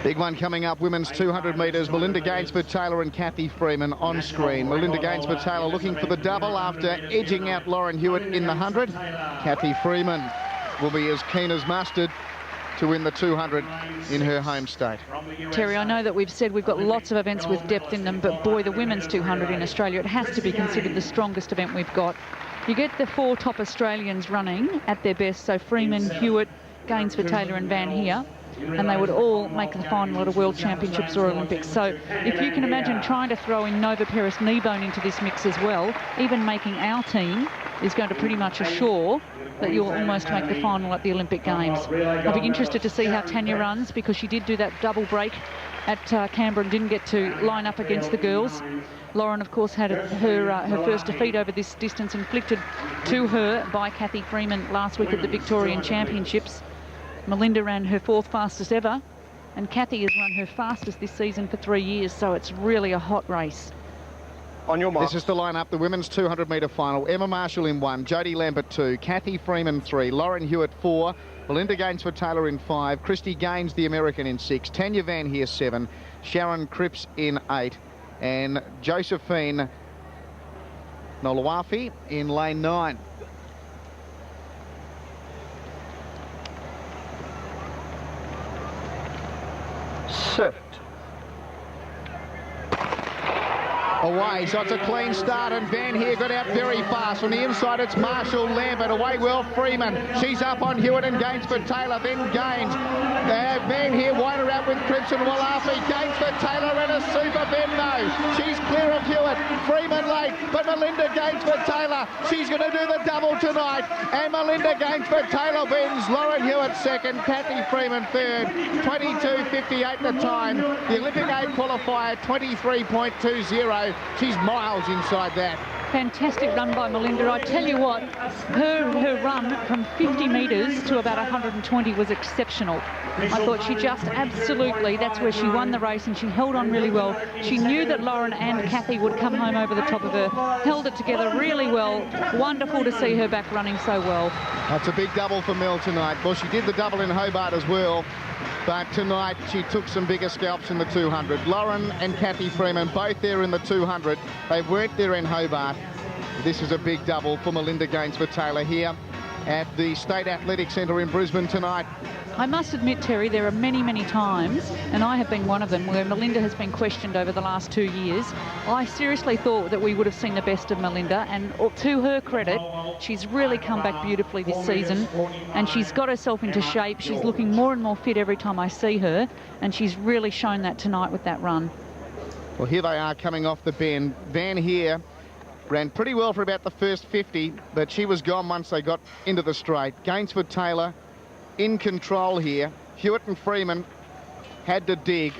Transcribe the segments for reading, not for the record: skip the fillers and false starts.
Big one coming up, women's 200 metres. Melinda Gainsford-Taylor and Cathy Freemen on screen. Melinda Gainsford-Taylor looking for the double after edging out Lauren Hewitt in the 100. Cathy Freemen will be as keen as mustard to win the 200 in her home state. Terry, I know that we've said we've got lots of events with depth in them, but boy, the women's 200 in Australia, it has to be considered the strongest event we've got. You get the 4 top Australians running at their best, so Freeman, Hewitt, Gainsford-Taylor and Van Heer, and they would all make the final at a World Championships or Olympics. So if you can imagine trying to throw in Nova Paris-Kneebone into this mix as well, even making our team is going to pretty much assure that you'll almost make the final at the Olympic Games. I'll be interested to see how Tania runs, because she did do that double break at Canberra and didn't get to line up against the girls. Lauren, of course, had her first defeat over this distance inflicted to her by Cathy Freemen last week at the Victorian Championships. Melinda ran her 4th fastest ever, and Cathy has run her fastest this season for 3 years, so it's really a hot race. On your mark. This is the lineup, the women's 200 metre final. Emma Marshall in 1, Jodi Lambert 2, Cathy Freemen 3, Lauren Hewitt 4, Melinda Gainsford-Taylor in 5, Chryste Gaines, the American, in 6, Tania Van Heer 7, Sharon Cripps in 8, and Josephine Ngaluafe in lane 9. Set. Away, so it's a clean start, and Van Heer got out very fast. On the inside, it's Marshall, Lambert, away well, Freeman. She's up on Hewitt and Gainsford-Taylor, then Gaines. Van Heer wider out with Cripps and Ngaluafe. Gainsford-Taylor in a super bend, though. She's clear of Hewitt. Freeman late, but Melinda Gainsford-Taylor, she's going to do the double tonight. And Melinda Gainsford-Taylor wins. Lauren Hewitt 2nd, Cathy Freemen 3rd. 22.58 the time. The Olympic 8 qualifier, 23.20. She's miles inside that. Fantastic run by Melinda. I tell you what, her run from 50 metres to about 120 was exceptional. I thought she just absolutely, that's where she won the race, and she held on really well. She knew that Lauren and Cathy would come home over the top of her, held it together really well. Wonderful to see her back running so well. That's a big double for Mel tonight. Well, she did the double in Hobart as well, but tonight she took some bigger scalps in the 200. Lauren and Cathy Freemen both there in the 200. They weren't there in Hobart. This is a big double for Melinda Gainsford-Taylor here at the State Athletic Centre in Brisbane tonight. I must admit, Terry, there are many, many times, and I have been one of them, where Melinda has been questioned over the last 2 years. I seriously thought that we would have seen the best of Melinda, and to her credit, she's really come back beautifully this season, and she's got herself into shape. She's looking more and more fit every time I see her, and she's really shown that tonight with that run. Well, here they are coming off the bend. Van Heer ran pretty well for about the first 50, but she was gone once they got into the straight. Gainsford-Taylor in control here. Hewitt and Freeman had to dig,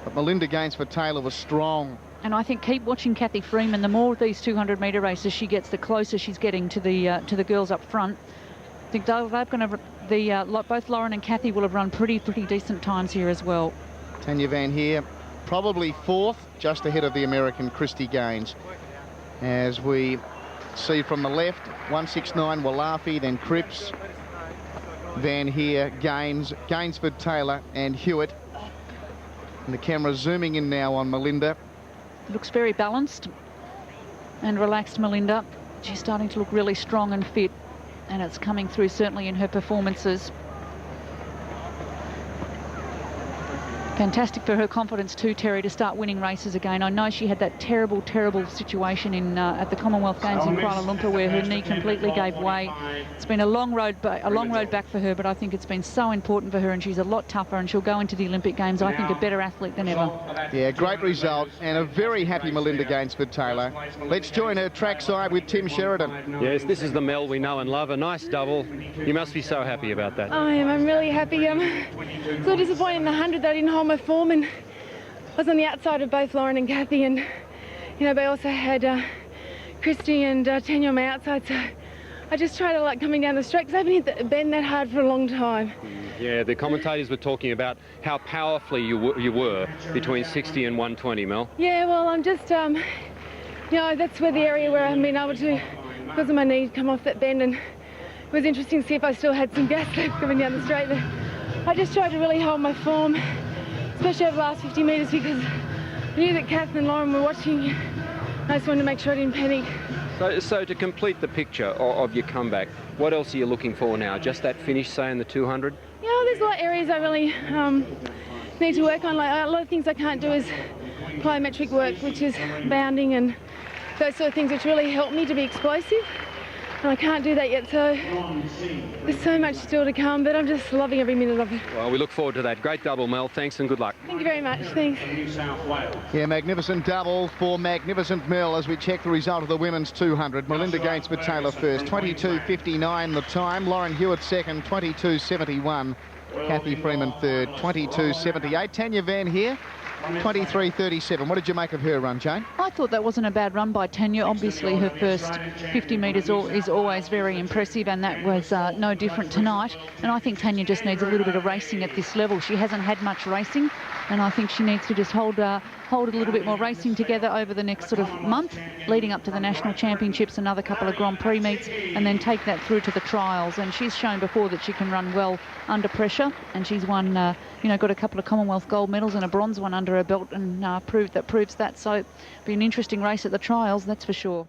but Melinda Gainsford-Taylor was strong. And I think keep watching Cathy Freemen. The more of these 200 metre races she gets, the closer she's getting to the girls up front. I think they're going to both Lauren and Cathy will have run pretty decent times here as well. Tania Van Heer probably 4th, just ahead of the American Chryste Gaines. As we see from the left, 169 Ngaluafe, then Cripps, Van Heer, Gaines, Gainsford-Taylor and Hewitt. And the camera zooming in now on Melinda. Looks very balanced and relaxed, Melinda. She's starting to look really strong and fit, and it's coming through certainly in her performances. Fantastic for her confidence too, Terry, to start winning races again. I know she had that terrible situation at the Commonwealth Games in Kuala Lumpur where her knee completely gave way. It's been a long road back for her, but I think it's been so important for her, and she's a lot tougher, and she'll go into the Olympic Games, I think, a better athlete than ever. Yeah, great result, and a very happy Melinda Gainsford-Taylor. Let's join her trackside with Tim Sheridan. Yes, this is the Mel we know and love. A nice double. You must be so happy about that. I am. I'm really happy. I'm so disappointed in the 100 that I didn't hold my form, and I was on the outside of both Lauren and Cathy, and they also had Chryste and Tania on my outside, so I just tried to coming down the straight because I haven't hit the bend that hard for a long time. Yeah, the commentators were talking about how powerfully you were between 60 and 120, Mel. Yeah, well, I'm just that's where the area where I haven't been able to, because of my knee, come off that bend, and it was interesting to see if I still had some gas left coming down the straight there. I just tried to really hold my form, especially over the last 50 metres, because I knew that Kath and Lauren were watching. I just wanted to make sure I didn't panic. So to complete the picture of your comeback, what else are you looking for now? Just that finish, say, in the 200? Yeah, well, there's a lot of areas I really need to work on. Like a lot of things I can't do is plyometric work, which is bounding and those sort of things, which really help me to be explosive. And I can't do that yet, so there's so much still to come, but I'm just loving every minute of it. Well, we look forward to that. Great double, Mel. Thanks and good luck. Thank you very much. Thanks. Yeah, magnificent double for magnificent Mel as we check the result of the women's 200. Melinda Gainsford-Taylor first, 22.59 the time. Lauren Hewitt second, 22.71. Cathy Freemen third, 22.78. Tania van Heer, 23.37. What did you make of her run, Jane? I thought that wasn't a bad run by Tania. Obviously, her first 50 metres is always very impressive, and that was no different tonight. And I think Tania just needs a little bit of racing at this level. She hasn't had much racing, and I think she needs to just hold a little bit more racing together over the next sort of month, leading up to the National Championships, another couple of Grand Prix meets, and then take that through to the trials. And she's shown before that she can run well under pressure, and she's won, got a couple of Commonwealth gold medals and a bronze one under her belt, and proves that. So it'll be an interesting race at the trials, that's for sure.